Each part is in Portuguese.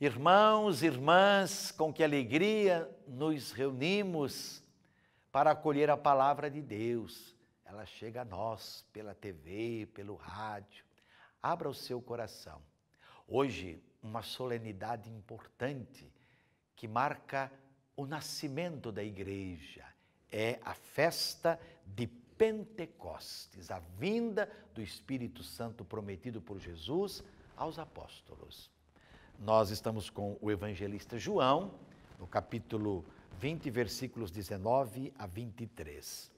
Irmãos, irmãs, com que alegria nos reunimos para acolher a palavra de Deus. Ela chega a nós pela TV, pelo rádio. Abra o seu coração. Hoje, uma solenidade importante que marca o nascimento da igreja. É a festa de Pentecostes, a vinda do Espírito Santo prometido por Jesus aos apóstolos. Nós estamos com o evangelista João, no capítulo 20, versículos 19 a 23.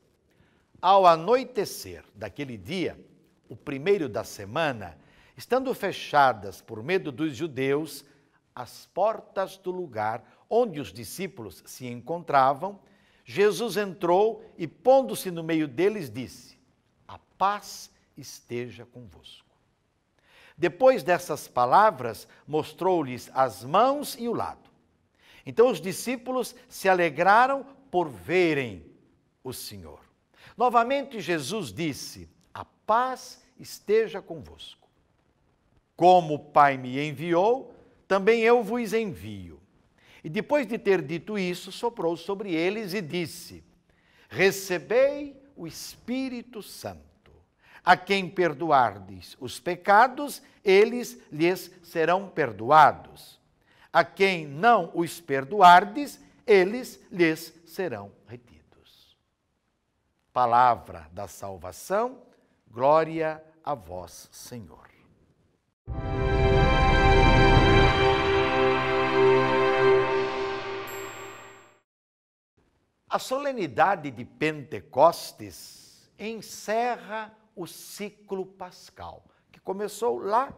Ao anoitecer daquele dia, o primeiro da semana, estando fechadas por medo dos judeus as portas do lugar onde os discípulos se encontravam, Jesus entrou e, pondo-se no meio deles, disse: "A paz esteja convosco." Depois dessas palavras, mostrou-lhes as mãos e o lado. Então os discípulos se alegraram por verem o Senhor. Novamente Jesus disse: "A paz esteja convosco. Como o Pai me enviou, também eu vos envio." E depois de ter dito isso, soprou sobre eles e disse: "Recebei o Espírito Santo. A quem perdoardes os pecados, eles lhes serão perdoados. A quem não os perdoardes, eles lhes serão retidos." Palavra da salvação, glória a vós, Senhor. A solenidade de Pentecostes encerra o ciclo pascal, que começou lá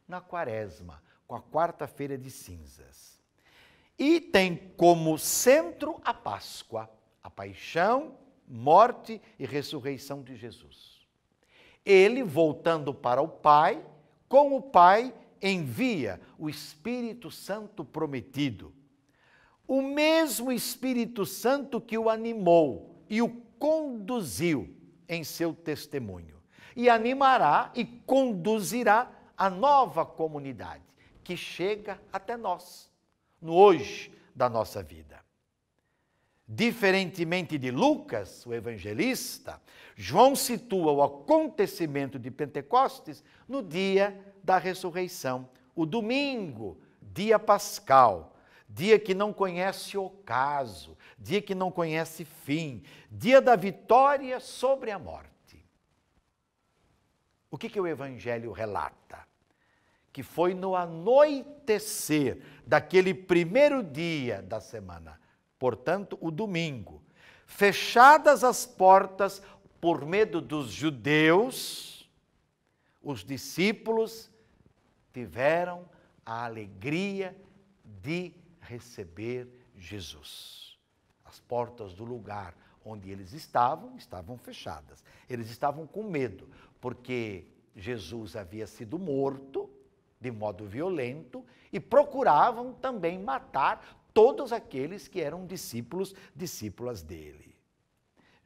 na Quaresma, com a quarta-feira de cinzas. E tem como centro a Páscoa, a paixão, morte e ressurreição de Jesus. Ele, voltando para o Pai, com o Pai envia o Espírito Santo prometido. O mesmo Espírito Santo que o animou e o conduziu em seu testemunho. E animará e conduzirá a nova comunidade que chega até nós, no hoje da nossa vida. Diferentemente de Lucas, o evangelista, João situa o acontecimento de Pentecostes no dia da ressurreição, o domingo, dia pascal, dia que não conhece ocaso, dia que não conhece fim, dia da vitória sobre a morte. O que o Evangelho relata? Que foi no anoitecer daquele primeiro dia da semana, portanto, o domingo, fechadas as portas por medo dos judeus, os discípulos tiveram a alegria de receber Jesus. As portas do lugar onde eles estavam fechadas. Eles estavam com medo, porque Jesus havia sido morto de modo violento e procuravam também matar todos aqueles que eram discípulas dele.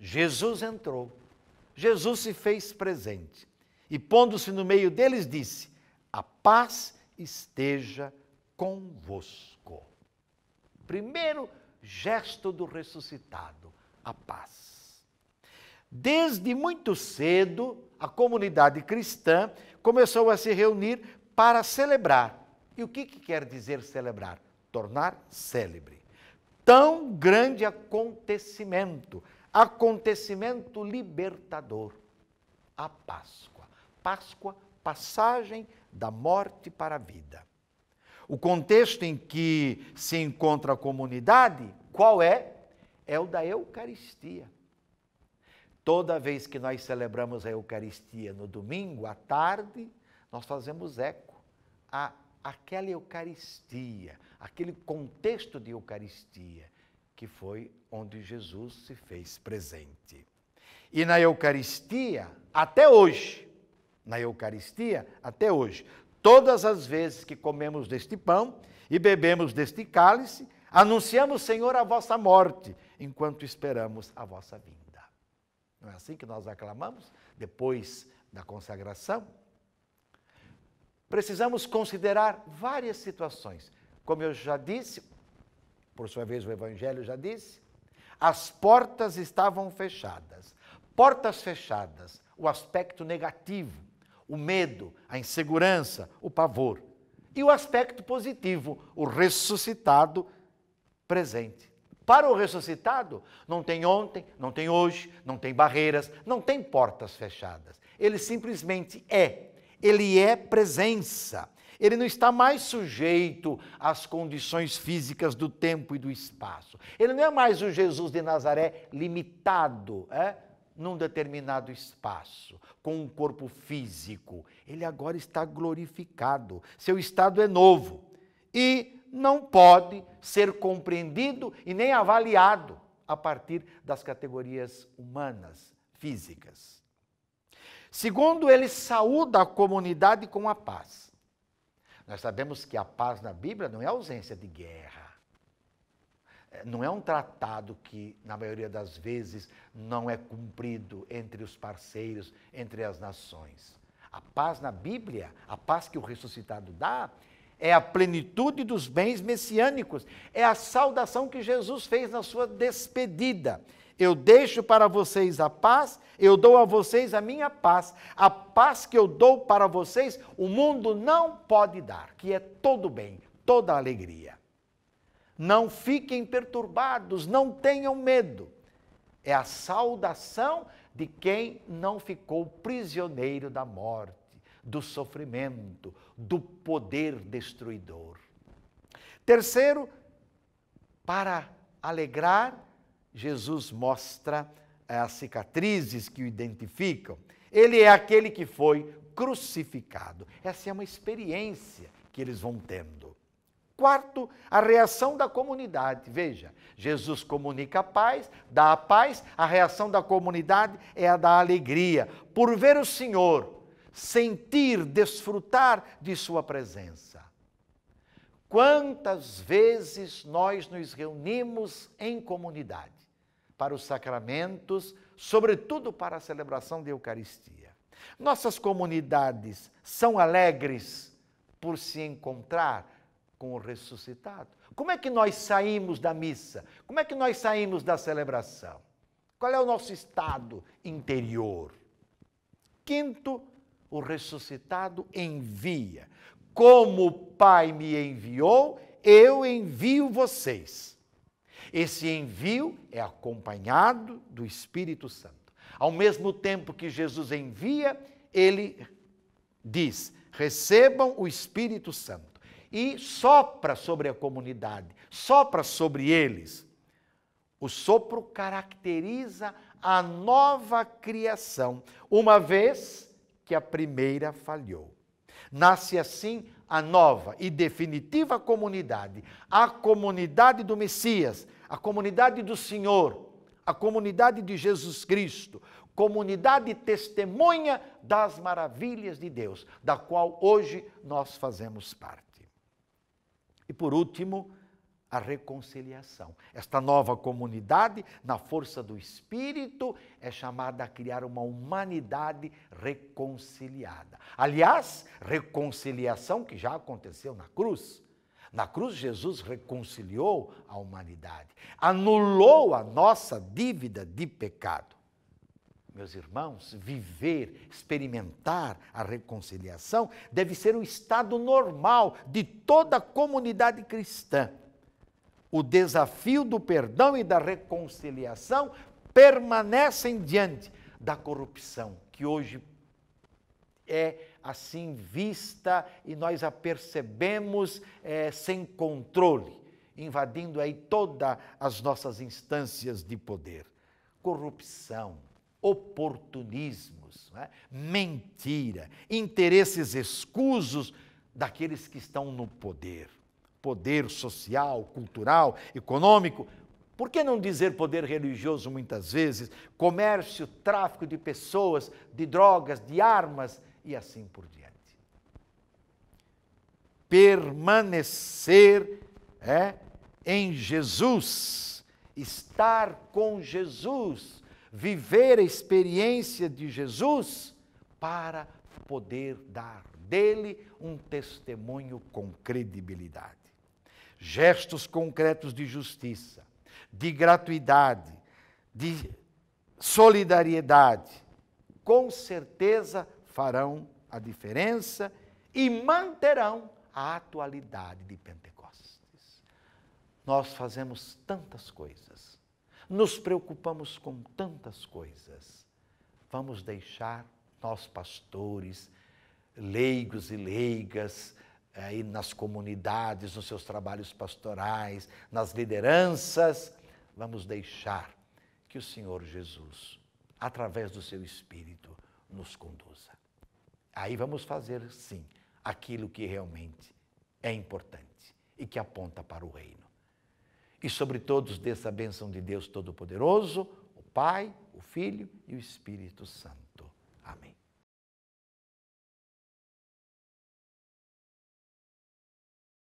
Jesus entrou, Jesus se fez presente e, pondo-se no meio deles, disse: "A paz esteja convosco." Primeiro gesto do ressuscitado, a paz. Desde muito cedo, a comunidade cristã começou a se reunir para celebrar. E o que quer dizer celebrar? Tornar célebre. Tão grande acontecimento, acontecimento libertador, a Páscoa. Páscoa, passagem da morte para a vida. O contexto em que se encontra a comunidade, qual é? É o da Eucaristia. Toda vez que nós celebramos a Eucaristia no domingo à tarde, nós fazemos eco àquela Eucaristia, aquele contexto de Eucaristia, que foi onde Jesus se fez presente. E na Eucaristia, até hoje, todas as vezes que comemos deste pão e bebemos deste cálice, anunciamos, Senhor, a vossa morte, enquanto esperamos a vossa vinda. Não é assim que nós aclamamos depois da consagração? Precisamos considerar várias situações. Como eu já disse, por sua vez o Evangelho já disse, as portas estavam fechadas. Portas fechadas, o aspecto negativo, o medo, a insegurança, o pavor. E o aspecto positivo, o ressuscitado presente. Para o ressuscitado, não tem ontem, não tem hoje, não tem barreiras, não tem portas fechadas. Ele simplesmente é. Ele é presença. Ele não está mais sujeito às condições físicas do tempo e do espaço. Ele não é mais o Jesus de Nazaré limitado, num determinado espaço, com um corpo físico. Ele agora está glorificado. Seu estado é novo e não pode ser compreendido e nem avaliado a partir das categorias humanas, físicas. Segundo, ele saúda a comunidade com a paz. Nós sabemos que a paz na Bíblia não é ausência de guerra. Não é um tratado que, na maioria das vezes, não é cumprido entre os parceiros, entre as nações. A paz na Bíblia, a paz que o ressuscitado dá, é a plenitude dos bens messiânicos. É a saudação que Jesus fez na sua despedida. Eu deixo para vocês a paz, eu dou a vocês a minha paz. A paz que eu dou para vocês, o mundo não pode dar, que é todo bem, toda alegria. Não fiquem perturbados, não tenham medo. É a saudação de quem não ficou prisioneiro da morte, do sofrimento, do poder destruidor. Terceiro, para alegrar, Jesus mostra as cicatrizes que o identificam. Ele é aquele que foi crucificado. Essa é uma experiência que eles vão tendo. Quarto, a reação da comunidade. Veja, Jesus comunica a paz, dá a paz, a reação da comunidade é a da alegria, por ver o Senhor, sentir, desfrutar de sua presença. Quantas vezes nós nos reunimos em comunidade para os sacramentos, sobretudo para a celebração da Eucaristia. Nossas comunidades são alegres por se encontrar com o ressuscitado. Como é que nós saímos da missa? Como é que nós saímos da celebração? Qual é o nosso estado interior? Quinto, o ressuscitado envia. Como o Pai me enviou, eu envio vocês. Esse envio é acompanhado do Espírito Santo. Ao mesmo tempo que Jesus envia, ele diz: recebam o Espírito Santo. E sopra sobre a comunidade, sopra sobre eles. O sopro caracteriza a nova criação, uma vez que a primeira falhou. Nasce assim a nova e definitiva comunidade, a comunidade do Messias, a comunidade do Senhor, a comunidade de Jesus Cristo, comunidade testemunha das maravilhas de Deus, da qual hoje nós fazemos parte. E por último, a reconciliação. Esta nova comunidade, na força do Espírito, é chamada a criar uma humanidade reconciliada. Aliás, reconciliação que já aconteceu na cruz. Na cruz, Jesus reconciliou a humanidade, anulou a nossa dívida de pecado. Meus irmãos, viver, experimentar a reconciliação deve ser o estado normal de toda a comunidade cristã. O desafio do perdão e da reconciliação permanecem diante da corrupção, que hoje é assim vista e nós a percebemos sem controle, invadindo aí todas as nossas instâncias de poder. Corrupção, oportunismos, mentira, interesses escusos daqueles que estão no poder. Poder social, cultural, econômico, por que não dizer poder religioso muitas vezes, comércio, tráfico de pessoas, de drogas, de armas e assim por diante. Permanecer em Jesus, estar com Jesus, viver a experiência de Jesus para poder dar dele um testemunho com credibilidade. gestos concretos de justiça, de gratuidade, de solidariedade, com certeza farão a diferença e manterão a atualidade de Pentecostes. Nós fazemos tantas coisas, nos preocupamos com tantas coisas. Vamos deixar nós pastores, leigos e leigas, aí nas comunidades, nos seus trabalhos pastorais, nas lideranças, vamos deixar que o Senhor Jesus, através do seu Espírito, nos conduza. Aí vamos fazer, sim, aquilo que realmente é importante e que aponta para o reino. E sobre todos dessa bênção de Deus Todo-Poderoso, o Pai, o Filho e o Espírito Santo.